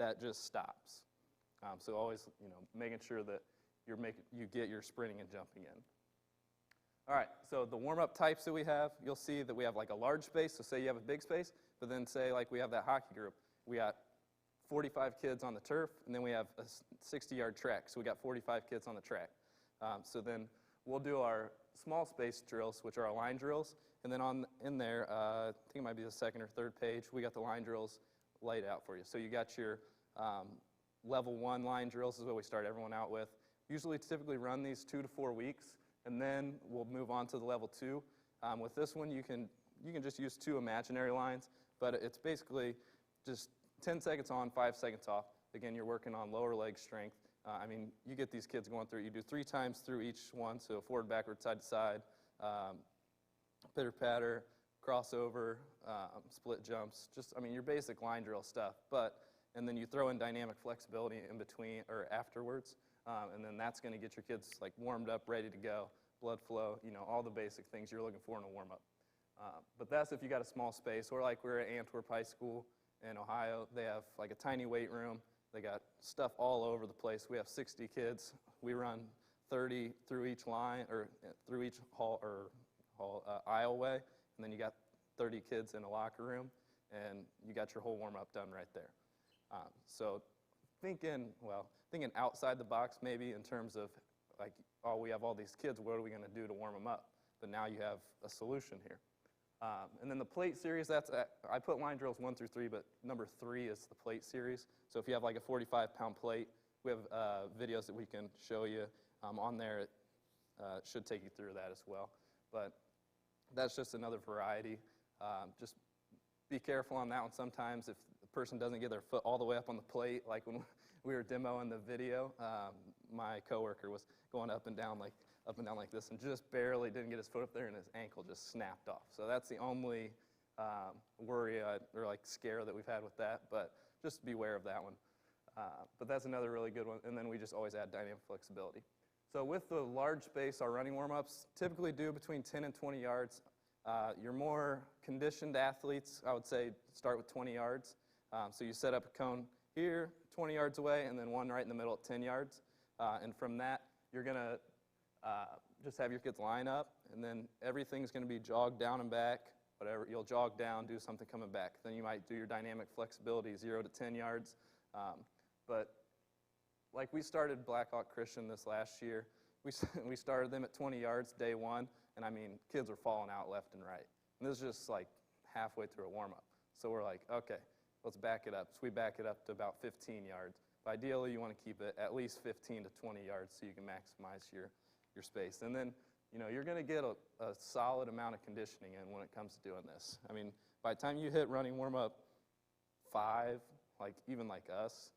that just stops. So always, making sure that you get your sprinting and jumping in. All right, so the warm-up types that we have, you'll see that we have like a large space, so say you have a big space, but then say like we have that hockey group. We got 45 kids on the turf, and then we have a 60-yard track, so we got 45 kids on the track. So then we'll do our small space drills, which are our line drills, and then in there, I think it might be the second or third page, we got the line drills laid out for you. So you got your level 1 line drills is what we start everyone out with. Usually typically run these 2 to 4 weeks, and then we'll move on to the level 2. With this one, you can just use 2 imaginary lines, but it's basically just 10 seconds on, 5 seconds off. Again, you're working on lower leg strength. You get these kids going through, you do 3 times through each one, so forward, backward, side to side, pitter-patter, crossover, split jumps, just, your basic line drill stuff. And then you throw in dynamic flexibility in between or afterwards, and then that's going to get your kids like warmed up, ready to go, blood flow, all the basic things you're looking for in a warm-up. But that's if you got a small space, or like we're at Antwerp High School in Ohio. They have like a tiny weight room. They got stuff all over the place. We have 60 kids. We run 30 through each line or through each aisleway, and then you got 30 kids in a locker room, and you got your whole warm-up done right there. So thinking outside the box maybe in terms of like, oh, we have all these kids, what are we going to do to warm them up? But now you have a solution here. And then the plate series, I put line drills 1 through 3, but number 3 is the plate series. So if you have like a 45-pound plate, we have videos that we can show you on there. It should take you through that as well. But that's just another variety. Just be careful on that one. Sometimes if the person doesn't get their foot all the way up on the plate, like when we were demoing the video, my coworker was going up and down like this and just barely didn't get his foot up there, and his ankle just snapped off. So that's the only worry or like scare that we've had with that, but just beware of that one. But that's another really good one, and then we just always add dynamic flexibility. So with the large space, our running warm-ups typically do between 10 and 20 yards. Your more conditioned athletes, I would say, start with 20 yards. So you set up a cone here, 20 yards away, and then one right in the middle at 10 yards. And from that, you're going to just have your kids line up, and then everything's going to be jogged down and back, whatever. You'll jog down, do something coming back. Then you might do your dynamic flexibility, 0 to 10 yards. But like we started Blackhawk Christian this last year, we started them at 20 yards day 1, and kids are falling out left and right. And this is just like halfway through a warm-up. So we're like, okay, let's back it up. So we back it up to about 15 yards. But ideally, you want to keep it at least 15 to 20 yards so you can maximize your space. And then, you're going to get a solid amount of conditioning in when it comes to doing this. By the time you hit running warm-up 5, even like us,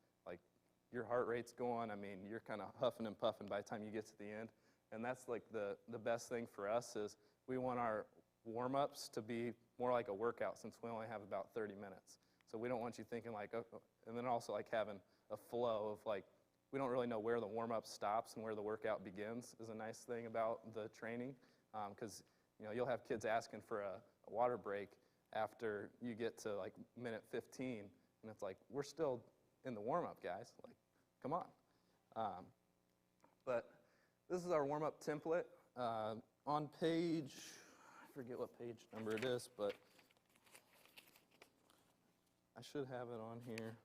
your heart rate's going, you're kind of huffing and puffing by the time you get to the end. And that's like the best thing for us is we want our warm-ups to be more like a workout since we only have about 30 minutes. So we don't want you thinking like, oh, and then also like having a flow of like, we don't really know where the warm-up stops and where the workout begins is a nice thing about the training. Because you'll have kids asking for a water break after you get to like minute 15, and it's like, we're still in the warm-up, guys. Like, come on. But this is our warm-up template. On page, I forget what page number it is, but I should have it on here.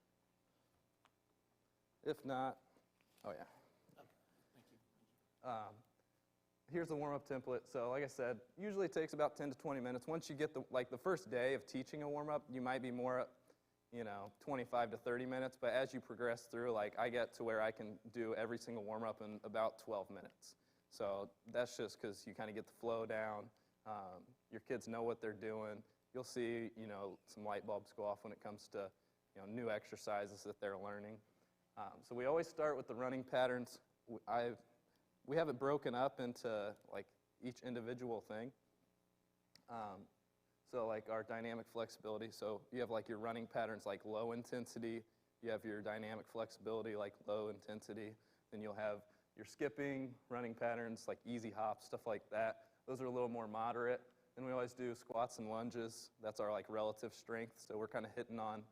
If not, oh yeah. Thank you. Here's the warm-up template. So like I said, usually it takes about 10 to 20 minutes. Once you get the first day of teaching a warm-up, you might be more 25 to 30 minutes, but as you progress through, I get to where I can do every single warm-up in about 12 minutes. So that's just because you kind of get the flow down. Your kids know what they're doing. You'll see, some light bulbs go off when it comes to, new exercises that they're learning. So we always start with the running patterns. We have it broken up into, each individual thing. So our dynamic flexibility, so you have your running patterns low intensity, you have your dynamic flexibility low intensity, then you'll have your skipping, running patterns easy hops, stuff like that. Those are a little more moderate. Then we always do squats and lunges. That's our relative strength, so we're kind of hitting on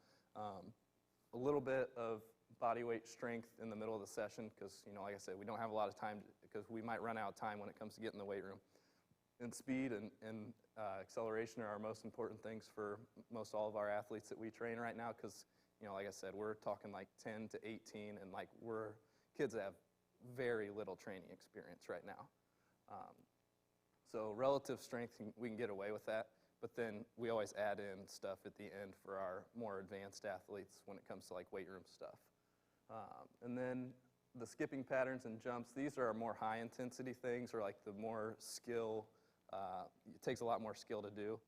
a little bit of body weight strength in the middle of the session because, like I said, we don't have a lot of time because we might run out of time when it comes to getting in the weight room. And speed and acceleration are our most important things for most all of our athletes that we train right now because, like I said, we're talking like 10 to 18 and like we're kids that have very little training experience right now. So relative strength, we can get away with that, but then we always add in stuff at the end for our more advanced athletes when it comes to like weight room stuff. And then the skipping patterns and jumps, these are our more high intensity things or like the more skill, it takes a lot more skill to do.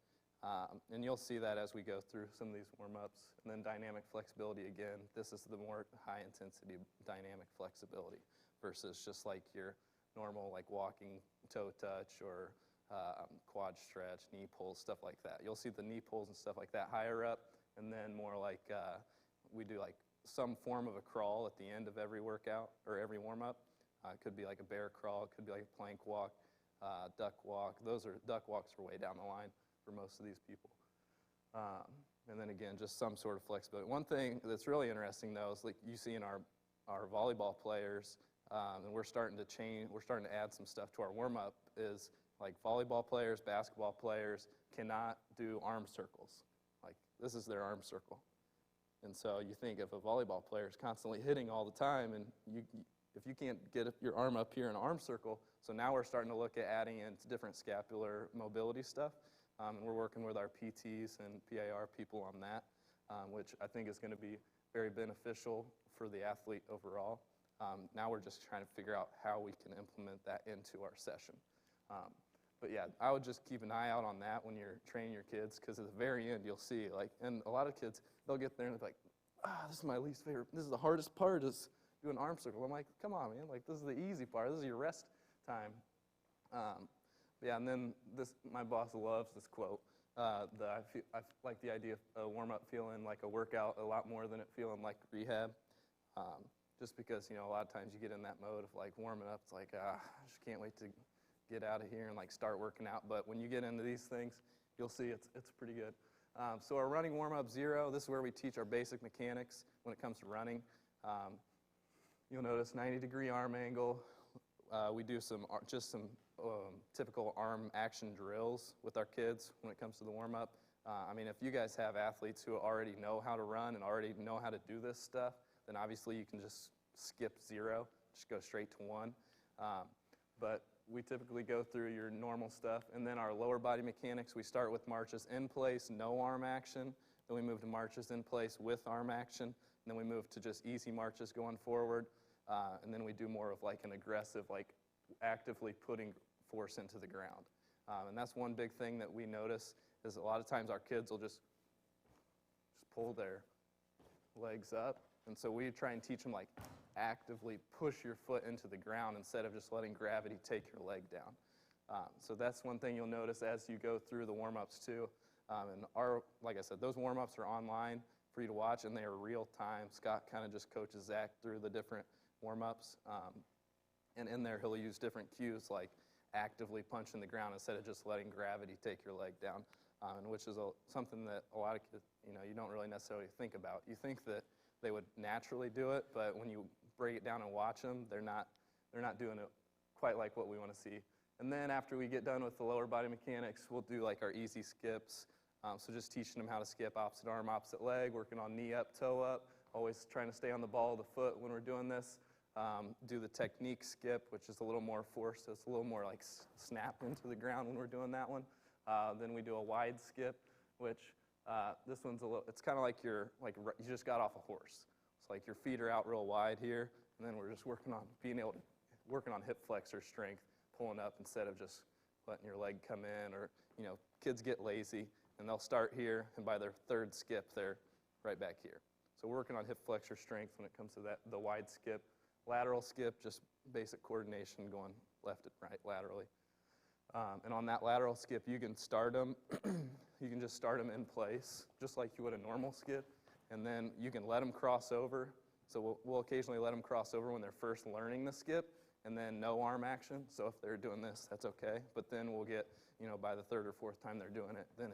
And you'll see that as we go through some of these warm-ups. And then dynamic flexibility again, this is the more high intensity dynamic flexibility versus just like your normal like walking toe touch or quad stretch, knee pulls, stuff like that. You'll see the knee pulls and stuff like that higher up, and then more like we do like some form of a crawl at the end of every workout or every warm-up. It could be like a bear crawl, it could be like a plank walk, duck walk. Duck walks are way down the line for most of these people. And then again, just some sort of flexibility. One thing that's really interesting though is like you see in our volleyball players, and we're starting to add some stuff to our warm-up is like volleyball players, basketball players cannot do arm circles. Like this is their arm circle. And so you think if a volleyball player is constantly hitting all the time and if you can't get your arm up here in an arm circle, so now we're starting to look at adding in different scapular mobility stuff. And we're working with our PTs and PAR people on that, which I think is going to be very beneficial for the athlete overall. Now we're just trying to figure out how we can implement that into our session. But yeah, I would just keep an eye out on that when you're training your kids because at the very end you'll see, like, and a lot of kids, they'll get there and they're like, this is my least favorite, this is the hardest part is doing arm circle. I'm like, come on, man, like this is the easy part, this is your rest time. Yeah, and then my boss loves this quote. I like the idea of a warm-up feeling like a workout a lot more than it feeling like rehab. Just because, a lot of times you get in that mode of like warming up, it's like, I just can't wait to get out of here and like start working out. But when you get into these things, you'll see it's pretty good. So our running warm-up 0, this is where we teach our basic mechanics when it comes to running. You'll notice 90-degree arm angle. We do some typical arm action drills with our kids when it comes to the warm-up. I mean, if you guys have athletes who already know how to run and already know how to do this stuff, then obviously you can just skip 0, just go straight to 1. But we typically go through your normal stuff. And then our lower body mechanics, we start with marches in place, no arm action. Then we move to marches in place with arm action. And then we move to just easy marches going forward. And then we do more of like an aggressive, like actively putting force into the ground. And that's one big thing that we notice is a lot of times our kids will just pull their legs up. And so we try and teach them like actively push your foot into the ground instead of just letting gravity take your leg down. So that's one thing you'll notice as you go through the warm-ups too. And like I said, those warm-ups are online for you to watch and they are real time. Scott kind of just coaches Zach through the different warm-ups. And in there he'll use different cues like actively punching the ground instead of just letting gravity take your leg down, and which is something that a lot of kids, you don't really necessarily think about. You think that they would naturally do it, but when you break it down and watch them, they're not doing it quite like what we want to see. And then after we get done with the lower body mechanics, we'll do like our easy skips. So just teaching them how to skip opposite arm, opposite leg, working on knee up, toe up, always trying to stay on the ball of the foot when we're doing this. Do the technique skip, which is a little more force, so it's a little more like snap into the ground when we're doing that one. Then we do a wide skip, which this one's it's kind of like you just got off a horse. It's like your feet are out real wide here, and then we're just working on hip flexor strength, pulling up instead of just letting your leg come in. Or kids get lazy and they'll start here, and by their third skip, they're right back here. So we're working on hip flexor strength when it comes to the wide skip. Lateral skip, just basic coordination going left and right laterally. And on that lateral skip, you can start them. You can just start them in place, just like you would a normal skip. And then you can let them cross over. So we'll occasionally let them cross over when they're first learning the skip, and then no arm action. So if they're doing this, that's okay. But then we'll get, by the third or fourth time they're doing it, then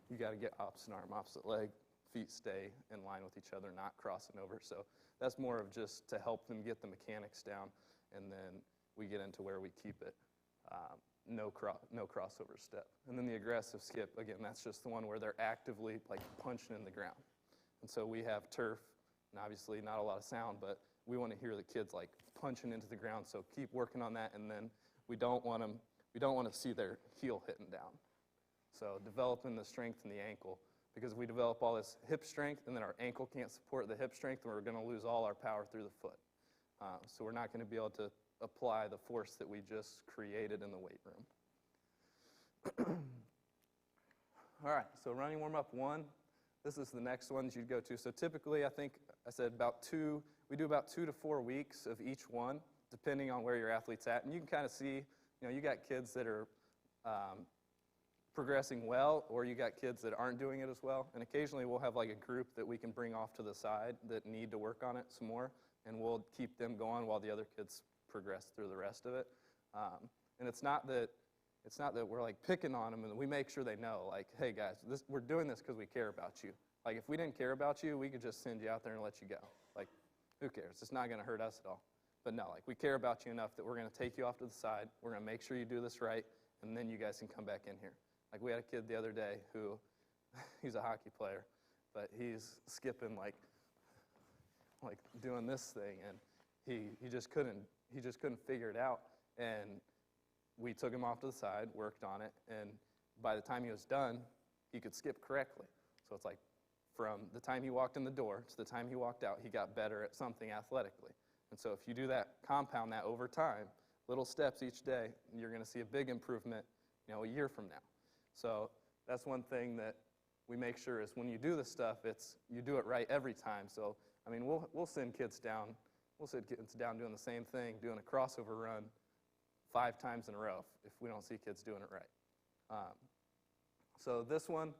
you got to get opposite arm, opposite leg, feet stay in line with each other, not crossing over. So that's more of just to help them get the mechanics down, and then we get into where we keep it. No crossover step. And then the aggressive skip, again, that's just the one where they're actively like punching in the ground. And so we have turf, and obviously not a lot of sound, but we want to hear the kids like punching into the ground. So keep working on that, and then we don't want to see their heel hitting down. So developing the strength in the ankle, because if we develop all this hip strength and then our ankle can't support the hip strength, we're going to lose all our power through the foot. So we're not going to be able to apply the force that we just created in the weight room. All right, so running warm-up 1, this is the next ones you'd go to. So typically, I think I said we do about 2 to 4 weeks of each one, depending on where your athlete's at. And you can kind of see, you got kids that are progressing well, or you got kids that aren't doing it as well. And occasionally we'll have like a group that we can bring off to the side that need to work on it some more, and we'll keep them going while the other kids progress through the rest of it. And it's not that we're like picking on them, and we make sure they know, like, hey guys, we're doing this because we care about you. Like if we didn't care about you, we could just send you out there and let you go. Like, who cares? It's not going to hurt us at all. But no, like we care about you enough that we're going to take you off to the side. We're going to make sure you do this right, and then you guys can come back in here. Like we had a kid the other day who, he's a hockey player, but he's skipping like doing this thing, and he just couldn't figure it out. And we took him off to the side, worked on it, and by the time he was done, he could skip correctly. So it's like from the time he walked in the door to the time he walked out, he got better at something athletically. And so if you do that, compound that over time, little steps each day, you're going to see a big improvement, a year from now. So that's one thing that we make sure is when you do this stuff, you do it right every time. So I mean, we'll send kids down. We'll send kids down doing the same thing, doing a crossover run 5 times in a row if we don't see kids doing it right. So this one,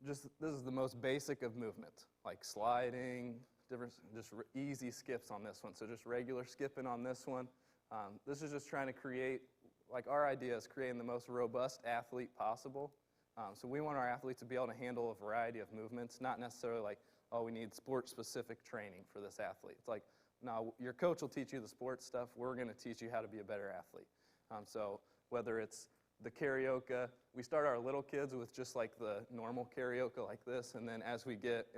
this is the most basic of movement, like sliding, easy skips on this one. So just regular skipping on this one. This is just trying to create, like our idea is creating the most robust athlete possible. So we want our athletes to be able to handle a variety of movements, not necessarily like, oh, we need sport-specific training for this athlete. It's like, no, your coach will teach you the sports stuff. We're going to teach you how to be a better athlete. So whether it's the karaoke, we start our little kids with just like the normal karaoke like this, and then as we get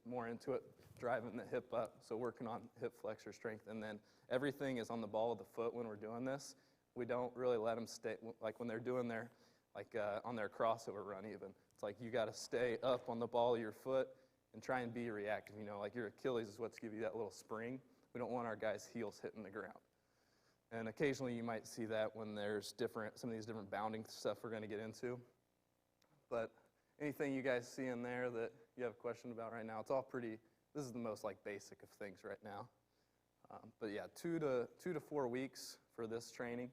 more into it, driving the hip up, so working on hip flexor strength, and then everything is on the ball of the foot when we're doing this. We don't really let them stay, like when they're doing their, on their crossover run even. It's like you got to stay up on the ball of your foot and try and be reactive. Like your Achilles is what's give you that little spring. We don't want our guys' heels hitting the ground. And occasionally you might see that when there's some of these different bounding stuff we're going to get into. But anything you guys see in there that you have a question about right now, it's all this is the most like basic of things right now. But yeah, 2 to 4 weeks for this training.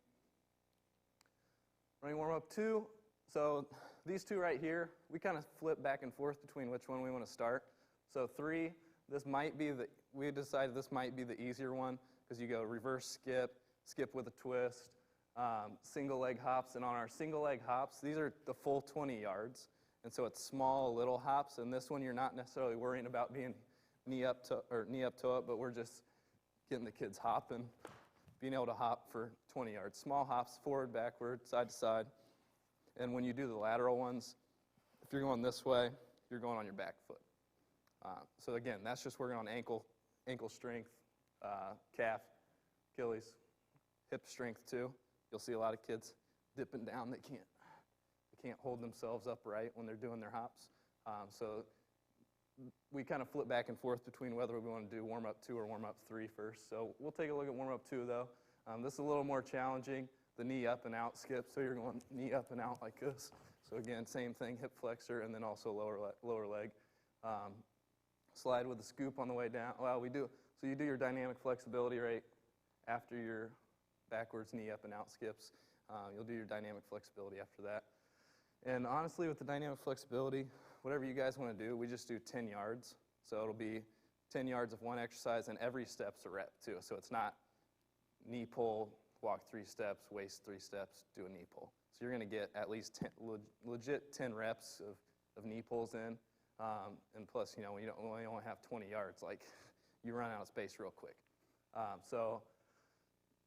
Running warm-up 2. So these 2 right here, we kind of flip back and forth between which one we want to start. So 3, we decided this might be the easier one because you go reverse skip, skip with a twist, single leg hops. And on our single leg hops, these are the full 20 yards. And so it's small little hops. And this one you're not necessarily worrying about being knee up, toe up, but we're just getting the kids hopping, being able to hop for 20 yards. Small hops, forward, backward, side to side. And when you do the lateral ones, if you're going this way, you're going on your back foot. So again, that's just working on ankle strength, calf, Achilles, hip strength too. You'll see a lot of kids dipping down. They can't hold themselves upright when they're doing their hops. So we kind of flip back and forth between whether we want to do warm-up 2 or warm-up 3 first. So we'll take a look at warm-up 2 though. This is a little more challenging, the knee up and out skip. So you're going knee up and out like this. So again, same thing, hip flexor and then also lower leg. Slide with a scoop on the way down. Well, so you do your dynamic flexibility right after your backwards knee up and out skips. You'll do your dynamic flexibility after that. And honestly, with the dynamic flexibility, whatever you guys want to do, we just do 10 yards. So it'll be 10 yards of one exercise, and every step's a rep too. So it's not knee pull, walk 3 steps, waist 3 steps, do a knee pull. So you're going to get at least legit 10 reps of knee pulls in. And plus, when you only have 20 yards, like you run out of space real quick. So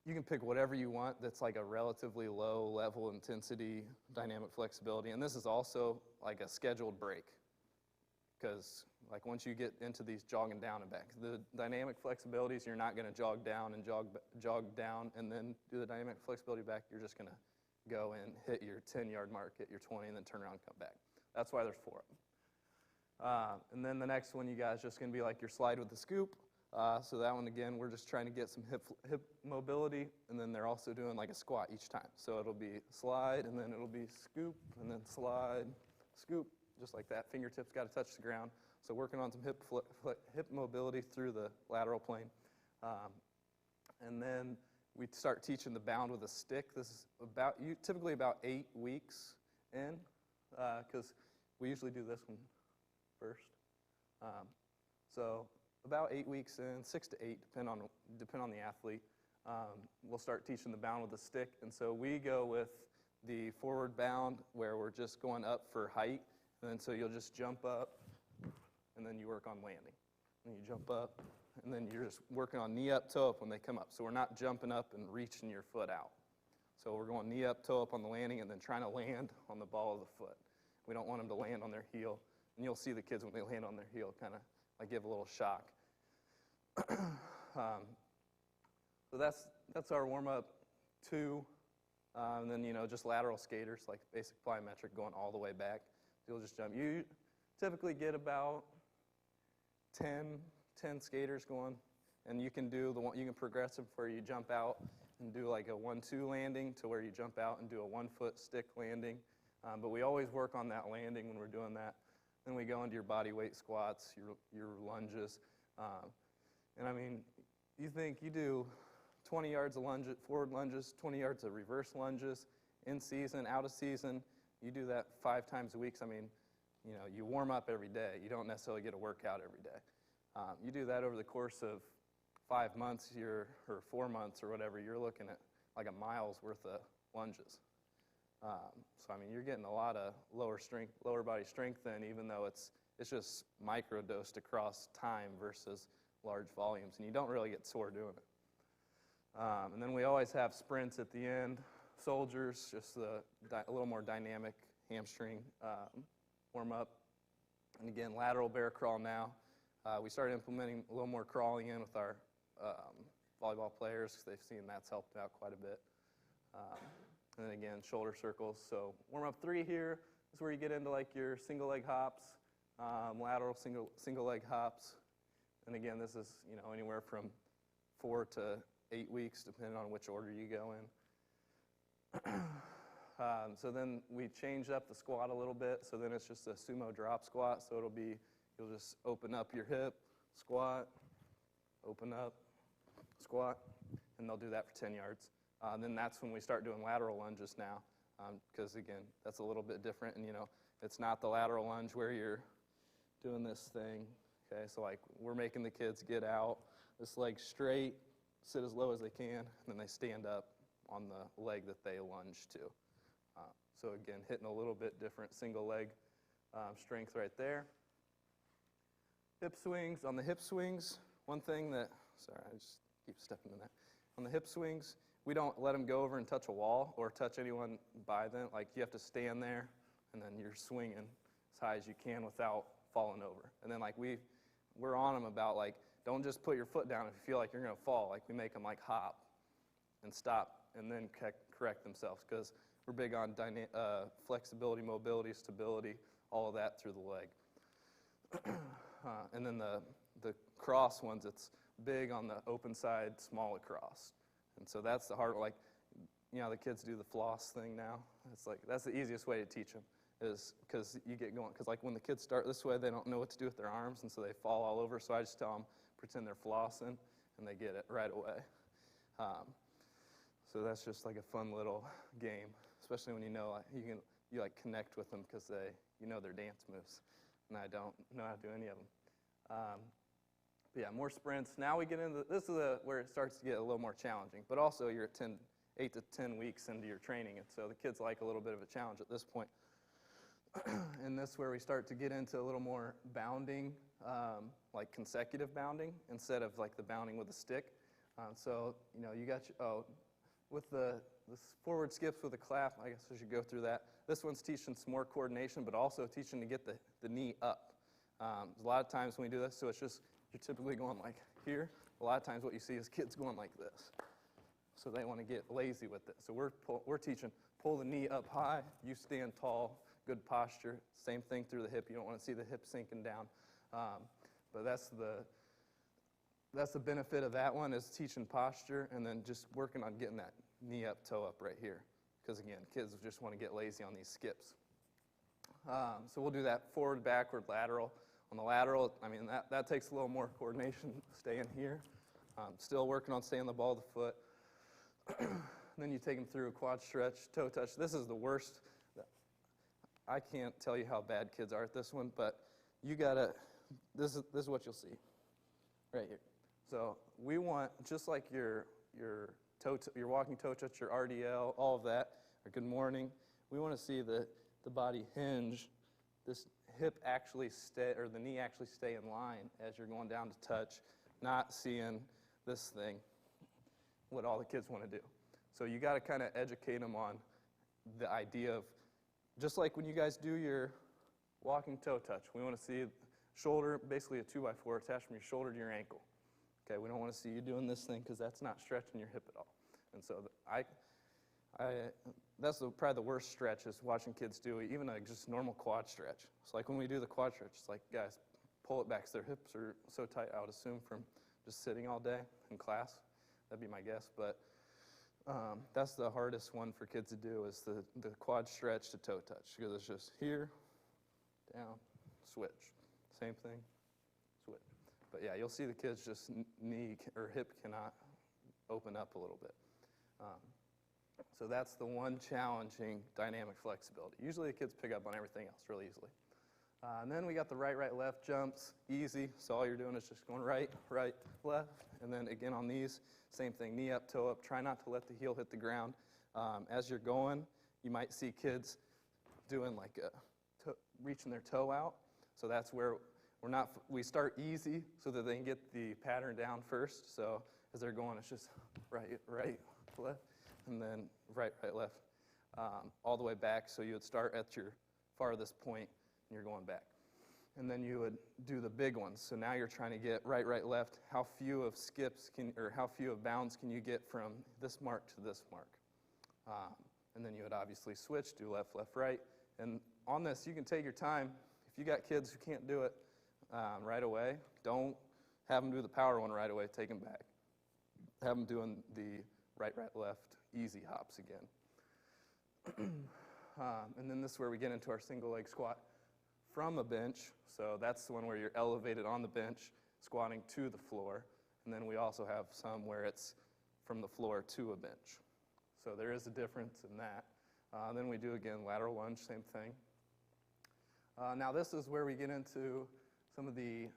you can pick whatever you want that's like a relatively low level intensity dynamic flexibility. And this is also like a scheduled break, because like once you get into these jogging down and back, the dynamic flexibilities, you're not going to jog down and jog down and then do the dynamic flexibility back. You're just going to go and hit your 10-yard mark, hit your 20, and then turn around and come back. That's why there's 4 of them. And then the next one, you guys, just going to be like your slide with the scoop. So that one, again, we're just trying to get some hip mobility, and then they're also doing like a squat each time. So it'll be slide, and then it'll be scoop, and then slide, scoop, just like that. Fingertips got to touch the ground. So working on some hip mobility through the lateral plane. And then we start teaching the bound with a stick. This is typically about 8 weeks in, because we usually do this one first. So about 8 weeks in, 6 to 8, depend on the athlete. We'll start teaching the bound with a stick, and so we go with the forward bound where we're just going up for height, and then so you'll just jump up, and then you work on landing. And you jump up, and then you're just working on knee up, toe up when they come up. So we're not jumping up and reaching your foot out. So we're going knee up, toe up on the landing, and then trying to land on the ball of the foot. We don't want them to land on their heel, and you'll see the kids when they land on their heel kind of like give a little shock. So that's our warm-up 2, and then just lateral skaters, like basic plyometric going all the way back. You'll just jump. You typically get about 10 skaters going, and you can do you can progress them where you jump out and do like a 1-2 landing to where you jump out and do a 1-foot stick landing. But we always work on that landing when we're doing that. Then we go into your body weight squats, your lunges. And I mean, you think you do 20 yards of forward lunges, 20 yards of reverse lunges, in season, out of season. You do that 5 times a week. So, I mean, you warm up every day. You don't necessarily get a workout every day. You do that over the course of 5 months, or 4 months, or whatever. You're looking at like a mile's worth of lunges. So I mean, you're getting a lot of lower body strength then, even though it's just microdosed across time versus large volumes, and you don't really get sore doing it. And then we always have sprints at the end. Soldiers, just a little more dynamic hamstring warm up. And again, lateral bear crawl now. We started implementing a little more crawling in with our volleyball players, because they've seen that's helped out quite a bit. And then again, shoulder circles. So warm up 3 here is where you get into like your single leg hops, lateral single leg hops. And again, this is anywhere from 4 to 8 weeks, depending on which order you go in. So then we changed up the squat a little bit. So then it's just a sumo drop squat. So you'll just open up your hip, squat, open up, squat, and they'll do that for 10 yards. Then that's when we start doing lateral lunges now, because again, that's a little bit different. And it's not the lateral lunge where you're doing this thing. Okay, so like we're making the kids get out, this leg straight, sit as low as they can, and then they stand up on the leg that they lunge to. So again, hitting a little bit different single leg strength right there. Hip swings. On the hip swings, one thing that, sorry, I just keep stepping in that. On the hip swings, we don't let them go over and touch a wall or touch anyone by them. Like you have to stand there, and then you're swinging as high as you can without falling over. And then like we're on them about like, don't just put your foot down if you feel like you're going to fall. Like we make them like hop and stop and then correct themselves, because we're big on flexibility, mobility, stability, all of that through the leg. And then the cross ones, it's big on the open side, small across. And so that's the hard, like, the kids do the floss thing now. It's like, that's the easiest way to teach them, is because you get going. Because like when the kids start this way, they don't know what to do with their arms, and so they fall all over. So I just tell them, pretend they're flossing, and they get it right away. So that's just like a fun little game, especially when like, you like connect with them because you know their dance moves, and I don't know how to do any of them. But yeah, more sprints. Now we get into, this is where it starts to get a little more challenging, but also you're at 8 to 10 weeks into your training, and so the kids like a little bit of a challenge at this point. And this is where we start to get into a little more bounding, like consecutive bounding, instead of like the bounding with a stick. So, you know, you got with the forward skips with a clap, I guess I should go through that. This one's teaching some more coordination, but also teaching to get the knee up. A lot of times when we do this, so it's just, you're typically going like here. A lot of times what you see is kids going like this. So they want to get lazy with it. So we're teaching, pull the knee up high, you stand tall, good posture. Same thing through the hip. You don't want to see the hip sinking down. But that's the benefit of that one, is teaching posture and then just working on getting that knee up, toe up right here. Because again, kids just want to get lazy on these skips. So we'll do that forward, backward, lateral. On the lateral, I mean, that takes a little more coordination, staying here. Still working on staying the ball of the foot. Then you take them through a quad stretch, toe touch. This is the worst. I can't tell you how bad kids are at this one, but you gotta, this is what you'll see right here. So we want, just like your walking toe touch, your RDL, all of that, or good morning, we want to see the body hinge, this hip actually stay, or the knee actually stay in line as you're going down to touch, not seeing this thing, what all the kids want to do. So you got to kind of educate them on the idea of, just like when you guys do your walking toe touch, we want to see shoulder, basically a 2x4 attached from your shoulder to your ankle. Okay, we don't want to see you doing this thing because that's not stretching your hip at all. And so that's probably the worst stretch, is watching kids do even a just normal quad stretch. It's like when we do the quad stretch, it's like, guys, pull it back because their hips are so tight, I would assume, from just sitting all day in class. That'd be my guess. But that's the hardest one for kids to do, is the quad stretch to toe touch, because it's just here, down, switch. Same thing, switch. But yeah, you'll see the kids just knee or hip cannot open up a little bit. So that's the one challenging dynamic flexibility. Usually the kids pick up on everything else really easily. And then we got the right, left jumps, easy. So all you're doing is just going right, left. And then again on these, same thing, knee up, toe up. Try not to let the heel hit the ground. As you're going, you might see kids doing like reaching their toe out. So that's where we start easy so that they can get the pattern down first. So as they're going, it's just right, left, and then right, left, all the way back. So you would start at your farthest point, and you're going back. And then you would do the big ones. So now you're trying to get right, left. How few of how few of bounds can you get from this mark to this mark? And then you would obviously switch, do left, right. And on this, you can take your time. If you got kids who can't do it right away, don't have them do the power one right away. Take them back. Have them doing the right, left, easy hops again. And then this is where we get into our single leg squat from a bench. So that's the one where you're elevated on the bench, squatting to the floor. And then we also have some where it's from the floor to a bench. So there is a difference in that. Then we do, again, lateral lunge, same thing. Now this is where we get into some of the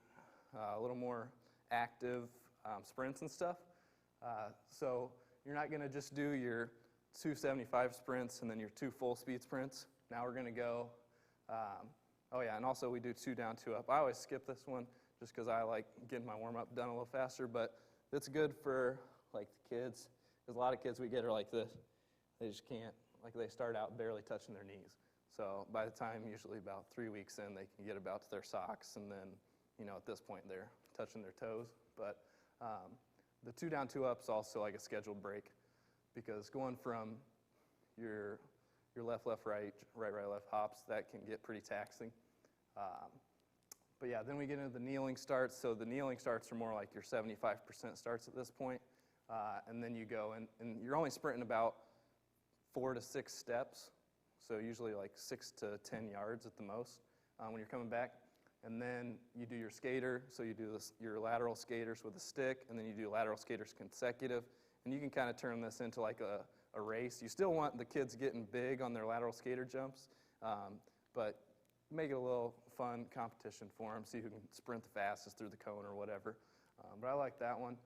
little more active sprints and stuff. So you're not going to just do your 275 sprints and then your 2 full speed sprints. Now we're going to go, oh yeah, and also we do 2 down, 2 up. I always skip this one just because I like getting my warm-up done a little faster, but it's good for like the kids, because a lot of kids we get are like this. They just can't, like they start out barely touching their knees. So by the time, usually about 3 weeks in, they can get about to their socks, and then, you know, at this point they're touching their toes. But the 2 down, 2 up's also like a scheduled break, because going from your left, right, left hops, that can get pretty taxing. But yeah, then we get into the kneeling starts. So the kneeling starts are more like your 75% starts at this point. And then you go, and you're only sprinting about 4 to 6 steps. So usually like 6 to 10 yards at the most when you're coming back. And then you do your skater. So you do your lateral skaters with a stick, and then you do lateral skaters consecutive. And you can kind of turn this into like a race. You still want the kids getting big on their lateral skater jumps, but make it a little fun competition for them, see who can sprint the fastest through the cone or whatever. But I like that one.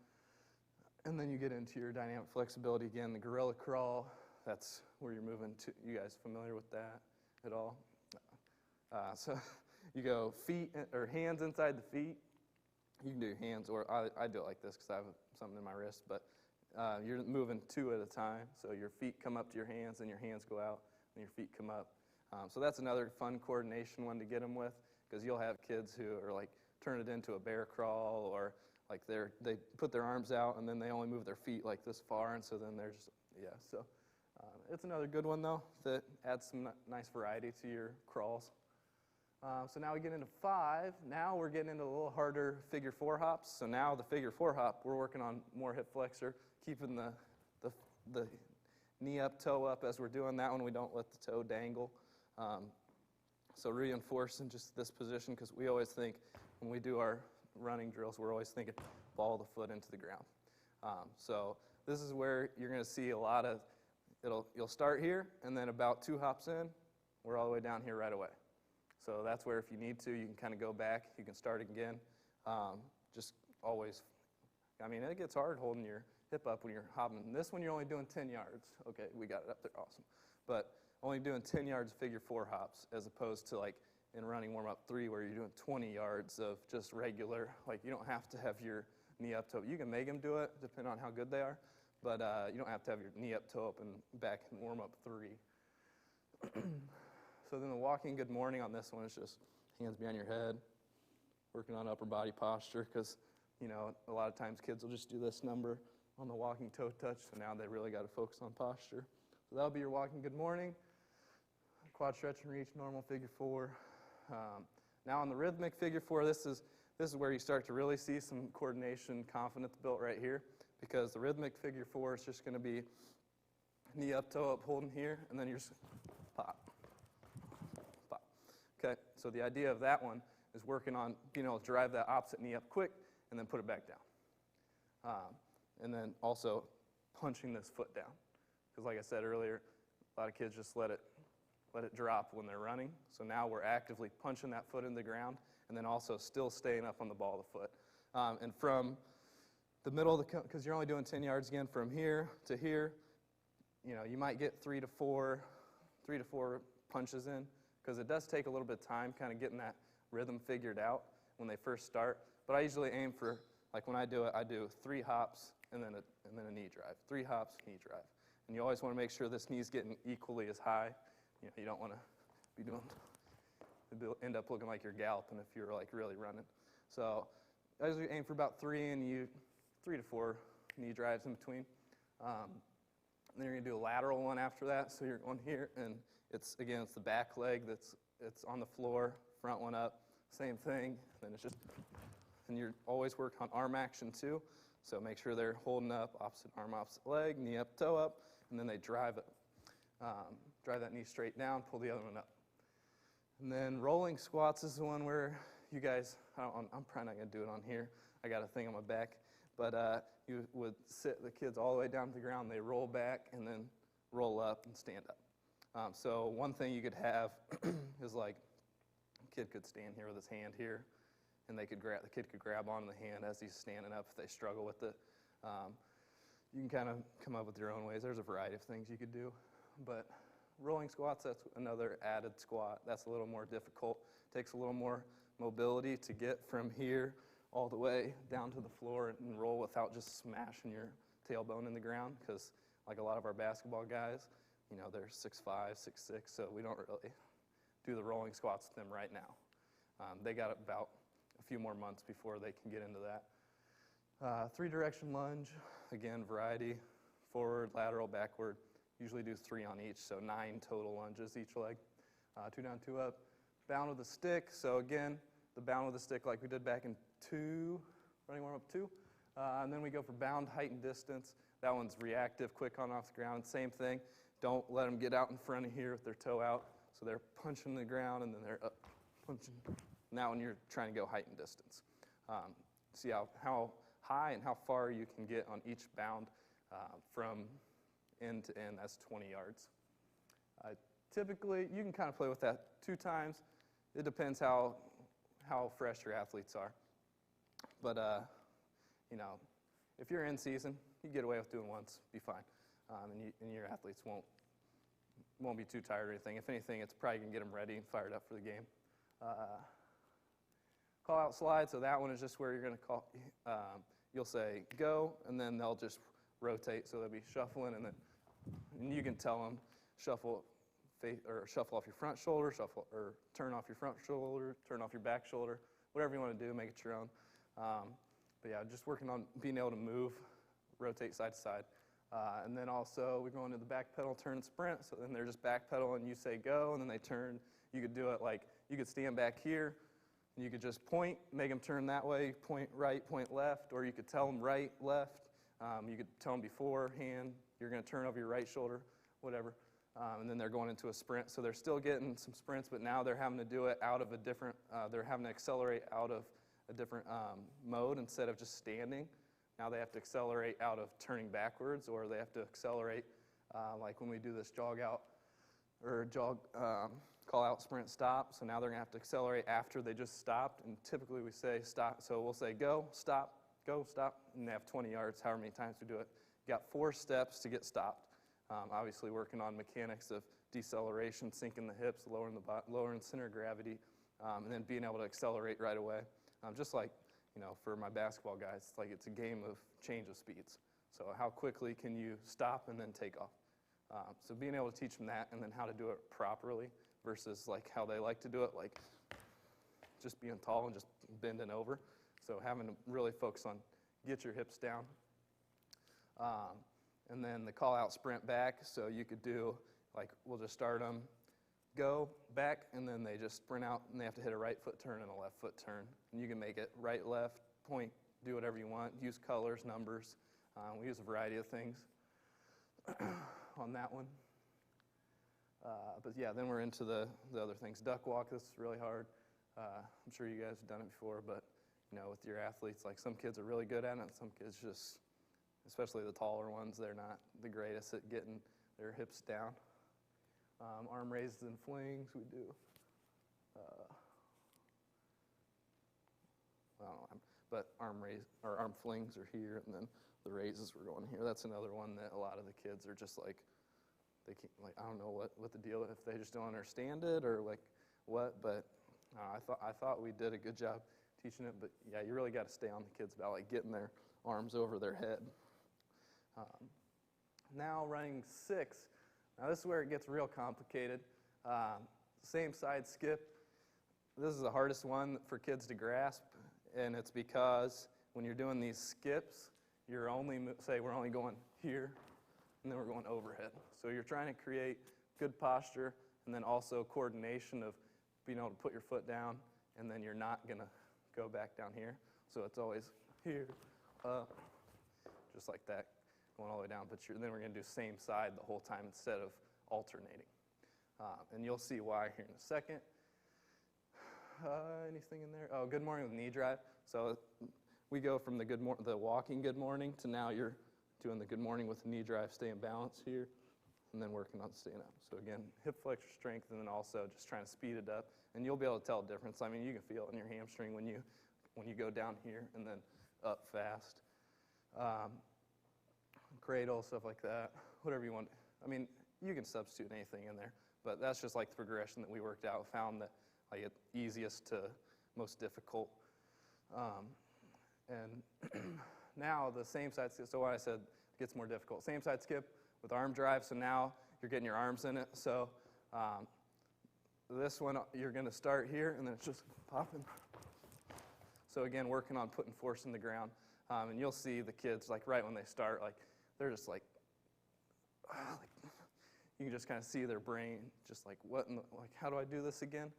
And then you get into your dynamic flexibility again, the gorilla crawl. That's where you're moving to. You guys familiar with that at all? So you go feet or hands inside the feet. You can do your hands, or I do it like this because I have something in my wrist, but you're moving 2 at a time. So your feet come up to your hands, and your hands go out, and your feet come up. So that's another fun coordination one to get them with, because you'll have kids who are like turn it into a bear crawl, or like they put their arms out, and then they only move their feet like this far, and so then they're just, yeah. So it's another good one, though, that adds some nice variety to your crawls. So now we get into 5. Now we're getting into a little harder figure 4 hops. So now the figure 4 hop, we're working on more hip flexor, keeping the knee up, toe up as we're doing that one. We don't let the toe dangle. So reinforcing just this position, because we always think when we do our running drills, we're always thinking ball the foot into the ground. So this is where you're going to see a lot of, you'll start here, and then about 2 hops in, we're all the way down here right away. So that's where if you need to, you can kind of go back. You can start again. Just always, I mean, it gets hard holding your hip up when you're hopping. And this one, you're only doing 10 yards. Okay, we got it up there, awesome. But only doing 10 yards of figure 4 hops, as opposed to like in running warm-up 3 where you're doing 20 yards of just regular, like you don't have to have your knee up, toe up. You can make them do it, depending on how good they are, but you don't have to have your knee up, toe up, and back in warm-up 3. So then the walking good morning on this one is just hands behind your head, working on upper body posture, because, you know, a lot of times kids will just do this number on the walking toe touch, so now they really got to focus on posture. So that'll be your walking good morning. Quad stretch and reach, normal figure 4. Now on the rhythmic figure 4, this is where you start to really see some coordination, confidence built right here, because the rhythmic figure 4 is just going to be knee up, toe up, holding here, and then you're just pop. Okay, so the idea of that one is working on being able to drive that opposite knee up quick and then put it back down. And then also punching this foot down. Because like I said earlier, a lot of kids just let it drop when they're running. So now we're actively punching that foot in the ground and then also still staying up on the ball of the foot. And from the middle of the, because you're only doing 10 yards again, from here to here, you know, you might get 3 to 4 punches in, because it does take a little bit of time kind of getting that rhythm figured out when they first start. But I usually aim for, like when I do it, I do 3 hops and then a knee drive. 3 hops, knee drive. And you always want to make sure this knee's getting equally as high. You know, you don't want to be doing, end up looking like you're galloping if you're like really running. So I usually aim for about 3 and 3 to 4 knee drives in between. Then you're going to do a lateral one after that. So you're going here, and it's the back leg it's on the floor, front one up, same thing. Then it's just, and you're always working on arm action too. So make sure they're holding up, opposite arm, opposite leg, knee up, toe up, and then they drive it. Drive that knee straight down, pull the other one up. And then rolling squats is the one where you guys, I'm probably not going to do it on here. I got a thing on my back. But you would sit the kids all the way down to the ground. They roll back and then roll up and stand up. So one thing you could have is like a kid could stand here with his hand here, and the kid could grab onto the hand as he's standing up if they struggle with it. You can kind of come up with your own ways. There's a variety of things you could do. But rolling squats, that's another added squat. That's a little more difficult. Takes a little more mobility to get from here all the way down to the floor and roll without just smashing your tailbone in the ground, because like a lot of our basketball guys, you know, they're 6'5", 6'6", so we don't really do the rolling squats with them right now. They got about a few more months before they can get into that. 3-direction lunge, again, variety, forward, lateral, backward. Usually do 3 on each, so 9 total lunges each leg. 2 down, 2 up. Bound with a stick, so again, the bound with a stick like we did back in 2, running warm-up 2. And then we go for bound height and distance. That one's reactive, quick on off the ground. Same thing. Don't let them get out in front of here with their toe out. So they're punching the ground and then they're up, punching. Now when you're trying to go height and distance. See how high and how far you can get on each bound from end to end. That's 20 yards. Typically, you can kind of play with that 2 times. It depends how fresh your athletes are. But, you know, if you're in season, you get away with doing once, be fine. And your athletes won't be too tired or anything. If anything, it's probably going to get them ready and fired up for the game. Call out slide, so that one is just where you're going to call, you'll say go, and then they'll just rotate, so they'll be shuffling, and you can tell them shuffle off your front shoulder, or turn off your front shoulder, turn off your back shoulder, whatever you want to do, make it your own. But yeah, just working on being able to move, rotate side to side. And then also we go into the back pedal, turn and sprint, so then they're just back pedal and you say go, and then they turn. You could do it like, you could stand back here, and you could just point, make them turn that way, point right, point left, or you could tell them right, left. You could tell them beforehand, you're going to turn over your right shoulder, whatever. And then they're going into a sprint. So they're still getting some sprints, but now they're having to do it out of a different, they're having to accelerate out of a different mode instead of just standing. Now they have to accelerate out of turning backwards, or they have to accelerate like when we do this jog out, or jog, call out, sprint, stop. So now they're going to have to accelerate after they just stopped. And typically we say stop. So we'll say go, stop, and they have 20 yards, however many times we do it. You got 4 steps to get stopped. Obviously working on mechanics of deceleration, sinking the hips, lowering center of gravity, and then being able to accelerate right away. Just like, for my basketball guys, it's a game of change of speeds. So how quickly can you stop and then take off? So being able to teach them that, and then how to do it properly versus like how they like to do it, like just being tall and just bending over. So having to really focus on get your hips down. And then the call out sprint back, so you could do, like, we'll just start them, go, back, and then they just sprint out, and they have to hit a right foot turn and a left foot turn. And you can make it right, left, point, do whatever you want, use colors, numbers. We use a variety of things on that one. But yeah, then we're into the other things. Duck walk, this is really hard. I'm sure you guys have done it before, but with your athletes, like some kids are really good at it, and some kids just, especially the taller ones, they're not the greatest at getting their hips down. Arm raises and flings, we do. I don't know, but arm flings are here, and then the raises were going here. That's another one that a lot of the kids are just like, they can't, I don't know what the deal is, if they just don't understand it or like what, but I thought we did a good job teaching it, but yeah, you really got to stay on the kids about like getting their arms over their head. Now running 6. Now this is where it gets real complicated. Same side skip. This is the hardest one for kids to grasp, and it's because when you're doing these skips, you're only, say we're only going here, and then we're going overhead. So you're trying to create good posture, and then also coordination of being able to put your foot down, and then you're not going to go back down here. So it's always here, up, just like that, going all the way down. But then we're going to do same side the whole time instead of alternating. And you'll see why here in a second. Anything in there? Oh, good morning with knee drive. So we go from the walking good morning to now you're doing the good morning with the knee drive, staying balanced here, and then working on staying up. So again, hip flexor strength, and then also just trying to speed it up. And you'll be able to tell the difference. I mean, you can feel it in your hamstring when you go down here and then up fast. Cradle, stuff like that, whatever you want. I mean, you can substitute anything in there, but that's just like the progression that we worked out, found that like it's easiest to most difficult. And now the same side skip, so what I said it gets more difficult. Same side skip with arm drive, so now you're getting your arms in it. So this one, you're going to start here, and then it's just popping. So again, working on putting force in the ground. And you'll see the kids, like right when they start, like they're just like you can just kind of see their brain, just like like how do I do this again?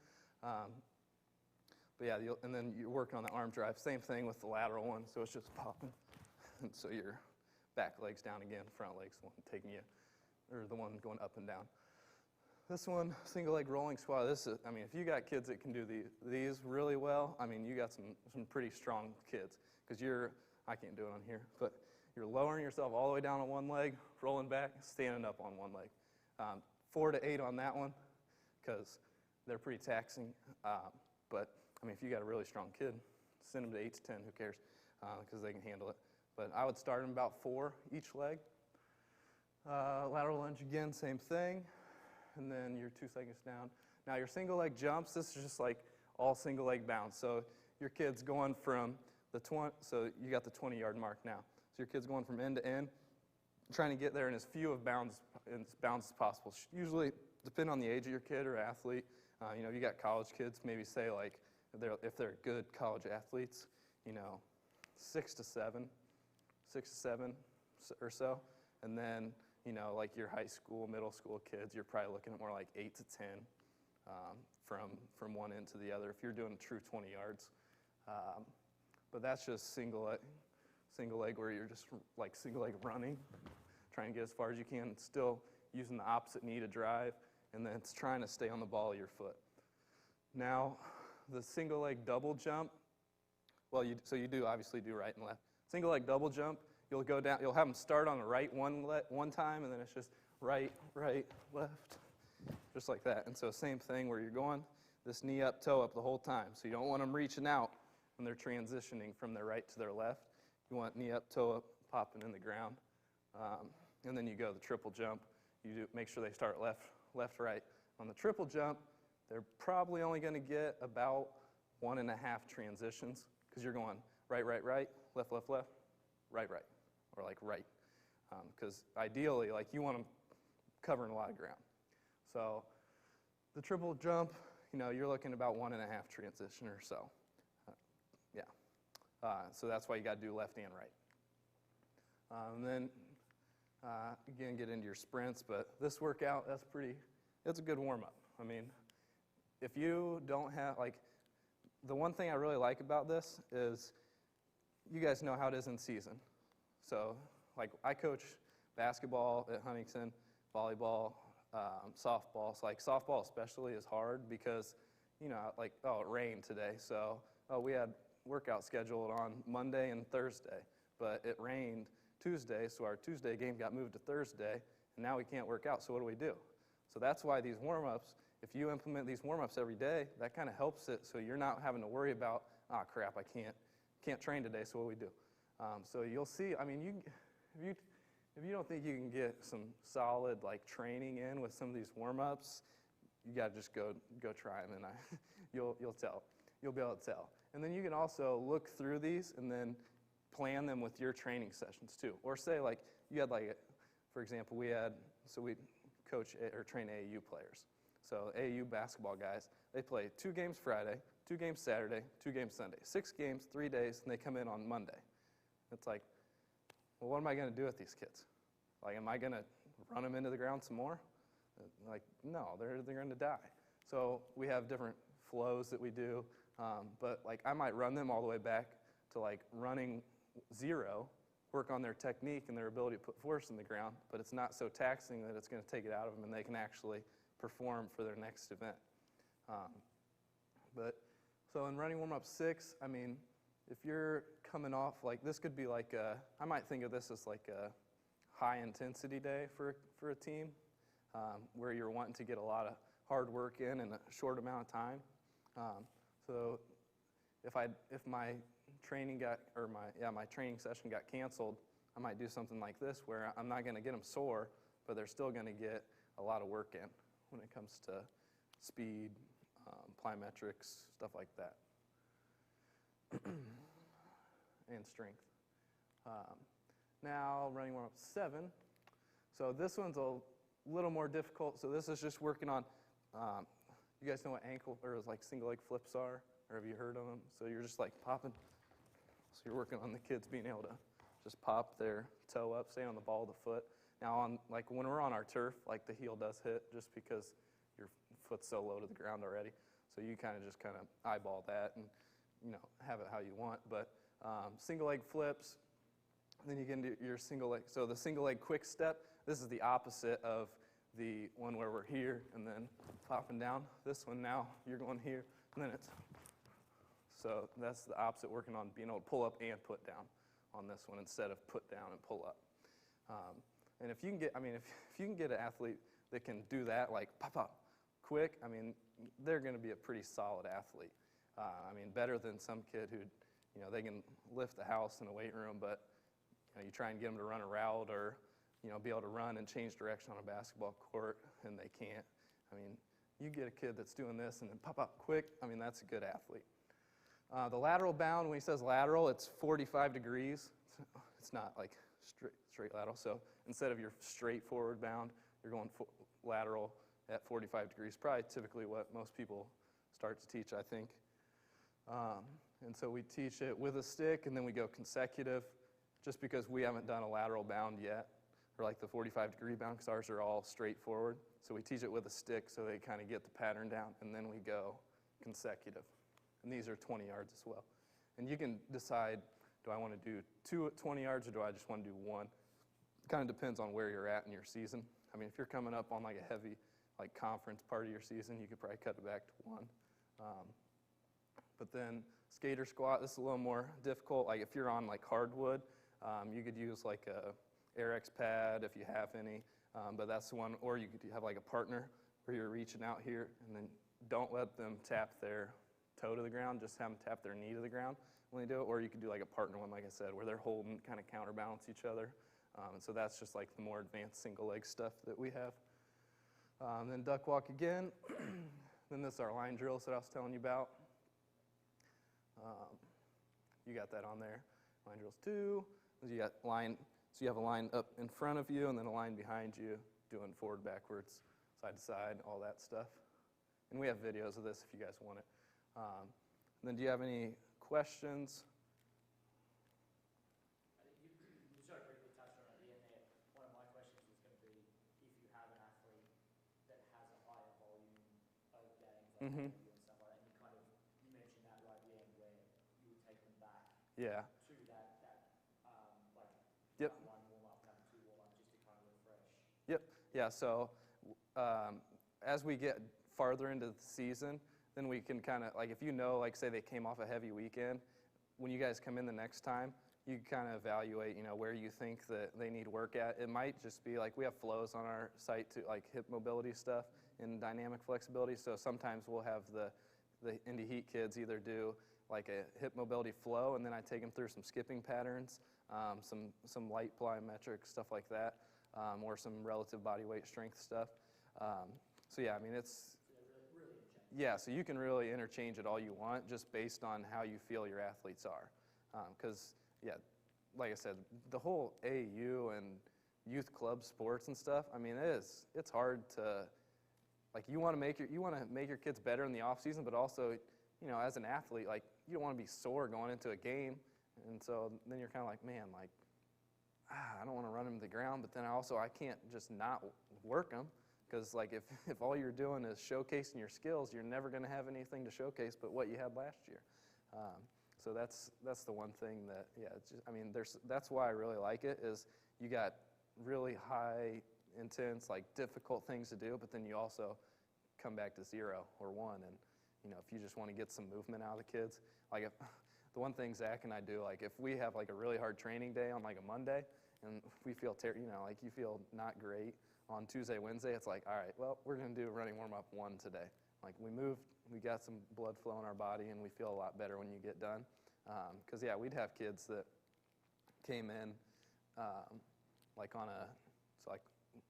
But yeah, and then you're working on the arm drive. Same thing with the lateral one, so it's just popping. And so your back leg's down again, front leg's the one taking you, or the one going up and down. This one, single leg rolling squat. This is, I mean, if you got kids that can do these really well, I mean, you got some pretty strong kids, because I can't do it on here, but you're lowering yourself all the way down on one leg, rolling back, standing up on one leg. 4 to 8 on that one, because they're pretty taxing. But I mean, if you got a really strong kid, send them to 8 to 10, who cares, because they can handle it. But I would start them about 4 each leg. Lateral lunge again, same thing. And then you're 2 seconds down. Now your single leg jumps, this is just like all single leg bounds. So your kid's going from the 20, so you got the 20-yard mark now. So your kid's going from end to end, trying to get there in as few of bounds as possible. Usually, depending on the age of your kid or athlete, you know, you got college kids, maybe say like, if they're good college athletes, you know, 6 to 7 or so. And then, you know, like your high school, middle school kids, you're probably looking at more like 8 to 10 from one end to the other if you're doing true 20 yards. But that's just single leg where you're just like single leg running, trying to get as far as you can, still using the opposite knee to drive, and then it's trying to stay on the ball of your foot. Now, the single leg double jump, well, so you do obviously do right and left. Single leg double jump, you'll go down, you'll have them start on the right one time, and then it's just right, left, just like that. And so same thing where you're going this knee up, toe up the whole time. So you don't want them reaching out when they're transitioning from their right to their left. You want knee up, toe up, popping in the ground. And then you go the triple jump. You make sure they start left, right. On the triple jump, they're probably only going to get about 1.5 transitions because you're going right, left, right, or like right. Because ideally, like you want them covering a lot of ground. So the triple jump, you know, you're looking about 1.5 transition or so. So that's why you got to do left and right. And then, again, get into your sprints. But this workout, it's a good warm-up. I mean, if you don't have, like, the one thing I really like about this is you guys know how it is in season. So, like, I coach basketball at Huntington, volleyball, softball. So, like, softball especially is hard because, you know, like, oh, it rained today. So, we had workout scheduled on Monday and Thursday, but it rained Tuesday, so our Tuesday game got moved to Thursday, and now we can't work out, so what do? So that's why these warm-ups, if you implement these warm-ups every day, that kind of helps it so you're not having to worry about, oh, crap, I can't train today, so what do? So you'll see, I mean, if you don't think you can get some solid, like, training in with some of these warm-ups, you got to just go try them, and you'll tell. You'll be able to tell. And then you can also look through these and then plan them with your training sessions too. Or say like you had like, for example, we coach or train AAU players. So AAU basketball guys, they play 2 games Friday, 2 games Saturday, 2 games Sunday. 6 games, 3 days, and they come in on Monday. It's like, well, what am I going to do with these kids? Like, am I going to run them into the ground some more? Like, no, they're going to die. So we have different flows that we do. But like I might run them all the way back to like running 0, work on their technique and their ability to put force in the ground, but it's not so taxing that it's going to take it out of them and they can actually perform for their next event. So in running warm-up 6, I mean, if you're coming off, like this could be like I might think of this as like a high intensity day for a team where you're wanting to get a lot of hard work in a short amount of time. So if my training my training session got canceled, I might do something like this where I'm not going to get them sore, but they're still going to get a lot of work in when it comes to speed, plyometrics, stuff like that, and strength. Now running warm-up 7. So this one's a little more difficult. So this is just working on. You guys know what ankle or like single leg flips are? Or have you heard of them? So you're just like popping. So you're working on the kids being able to just pop their toe up, stay on the ball of the foot. Now on like when we're on our turf, like the heel does hit just because your foot's so low to the ground already. So you kind of eyeball that and you know have it how you want. But single leg flips, then you can do your single leg. So the single leg quick step, this is the opposite of the one where we're here and then popping down. This one now, you're going here, and then so that's the opposite, working on being able to pull up and put down on this one instead of put down and pull up. And if you can if you can get an athlete that can do that, like pop, quick, I mean, they're going to be a pretty solid athlete. I mean, better than some kid who, you know, they can lift the house in a weight room, but you know, you try and get them to run a route or, you know, be able to run and change direction on a basketball court, and they can't. I mean, you get a kid that's doing this and then pop up quick, I mean, that's a good athlete. The lateral bound, when he says lateral, it's 45 degrees. It's not like straight lateral. So instead of your straight forward bound, you're going lateral at 45 degrees. Probably typically what most people start to teach, I think. And so we teach it with a stick, and then we go consecutive, just because we haven't done a lateral bound yet, or like the 45-degree bound, because ours are all straight forward. So we teach it with a stick so they kind of get the pattern down, and then we go consecutive. And these are 20 yards as well. And you can decide, do I want to do 2 at 20 yards, or do I just want to do 1? It kind of depends on where you're at in your season. I mean, if you're coming up on like a heavy like conference part of your season, you could probably cut it back to 1. But then skater squat, this is a little more difficult. Like if you're on like hardwood, you could use like a Airex pad if you have any, but that's the one, or you could have like a partner where you're reaching out here, and then don't let them tap their toe to the ground, just have them tap their knee to the ground when they do it, or you could do like a partner one, like I said, where they're holding, kind of counterbalance each other. And so that's just like the more advanced single leg stuff that we have. Then duck walk again. Then this is our line drills that I was telling you about. You got that on there. Line drills 2. You got line, so you have a line up in front of you and then a line behind you, doing forward, backwards, side to side, all that stuff. And we have videos of this if you guys want it. Then do you have any questions? You sort of briefly touched on it at the end there. One of my questions was going to be if you have an athlete that has a higher volume of games, like and stuff like that, and you mentioned that right at the end where you would take them back to that like Yep. One warm up, number 2 warm up, just to kind of refresh. Yep. Yeah. So as we get farther into the season, then we can kind of, like if you know, like say they came off a heavy weekend, when you guys come in the next time, you kind of evaluate, where you think that they need work at. It might just be like we have flows on our site to like hip mobility stuff and dynamic flexibility. So sometimes we'll have the Indy Heat kids either do like a hip mobility flow, and then I take them through some skipping patterns, some light plyometric stuff like that, or some relative body weight strength stuff. So yeah, I mean it's. Yeah, so you can really interchange it all you want just based on how you feel your athletes are. Because, yeah, like I said, the whole AAU and youth club sports and stuff, I mean, it's hard to, like, you want to make your kids better in the off season, but also, as an athlete, like, you don't want to be sore going into a game. And so then you're kind of like, man, like, I don't want to run them to the ground, but then I can't just not work them. Because like if all you're doing is showcasing your skills, you're never going to have anything to showcase but what you had last year. So that's the one thing that, yeah, it's just, I mean, that's why I really like it, is you got really high, intense, like difficult things to do, but then you also come back to 0 or 1. And, if you just want to get some movement out of the kids, like the one thing Zach and I do, like if we have like a really hard training day on like a Monday and we feel, like you feel not great, on Tuesday, Wednesday, it's like, all right, well, we're going to do running warm-up 1 today. Like we moved, we got some blood flow in our body, and we feel a lot better when you get done. Because, yeah, we'd have kids that came in like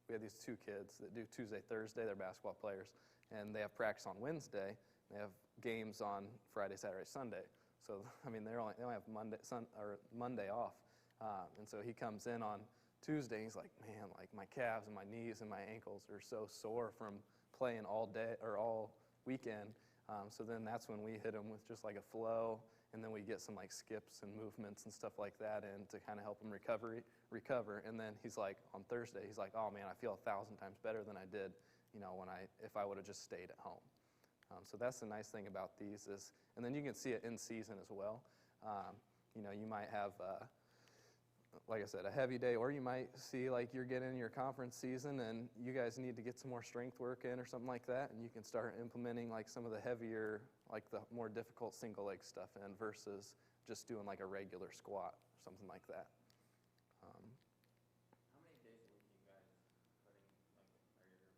we had these 2 kids that do Tuesday, Thursday, they're basketball players, and they have practice on Wednesday, they have games on Friday, Saturday, Sunday. So, I mean, they only have Monday off. And so he comes in on Tuesday, he's like, man, like my calves and my knees and my ankles are so sore from playing all day or all weekend. So then that's when we hit him with just like a flow, and then we get some like skips and movements and stuff like that in to kind of help him recover. And then he's like, on Thursday, he's like, oh man, I feel 1,000 times better than I did, if I would have just stayed at home. So that's the nice thing about these is, and then you can see it in season as well. You might have, like I said, a heavy day, or you might see like you're getting your conference season and you guys need to get some more strength work in or something like that, and you can start implementing like some of the heavier, like the more difficult single leg stuff in versus just doing like a regular squat or something like that. How many days a week are you guys putting, like, are your groups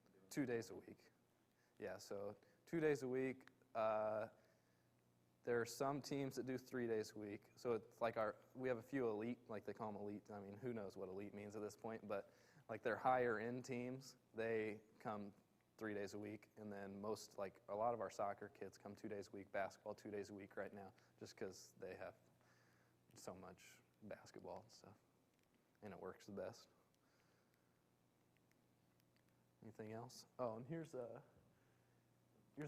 coming? 2 days a week. Yeah, so 2 days a week. There are some teams that do 3 days a week. So it's like we have a few elite, like they call them elite. I mean, who knows what elite means at this point, but like they're higher end teams, they come 3 days a week, and then a lot of our soccer kids come 2 days a week, basketball 2 days a week right now, just because they have so much basketball and stuff, and it works the best. Anything else? Oh, and here's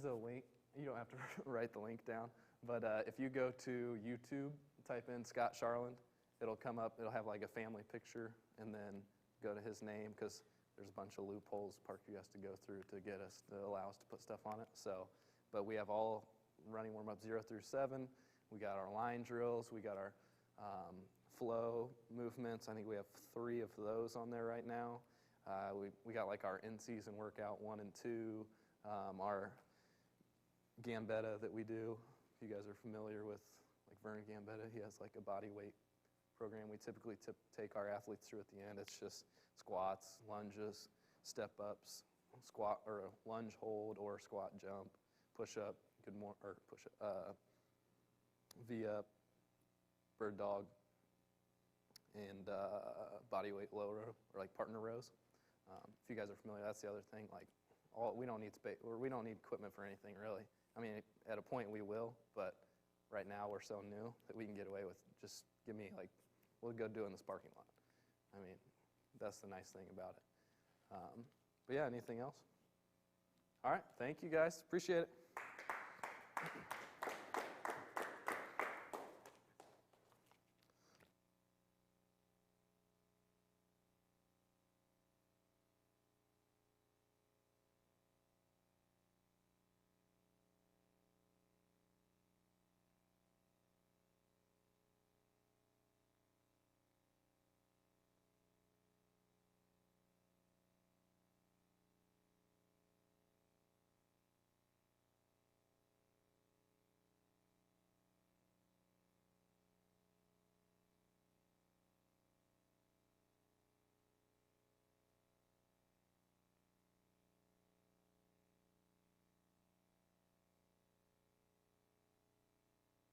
a link. You don't have to write the link down, but if you go to YouTube, type in Scott Charland, it'll come up. It'll have like a family picture, and then go to his name, because there's a bunch of loopholes Parkview has to go through to allow us to put stuff on it. So, but we have all running warm-up 0 through 7. We got our line drills. We got our flow movements. I think we have 3 of those on there right now. We got like our in-season workout 1 and 2, our Gambetta that we do. If you guys are familiar with like Vernon Gambetta, he has like a body weight program we typically take our athletes through at the end. It's just squats, lunges, step-ups, squat or lunge hold or squat jump, push-up, V-up, bird dog, and body weight low row, or like partner rows. If you guys are familiar, that's the other thing. Like, we don't need space, or we don't need equipment for anything really. I mean, at a point we will, but right now we're so new that we can get away with just give me like, we'll go do it in this parking lot. I mean, that's the nice thing about it. But yeah, anything else? All right, thank you guys. Appreciate it.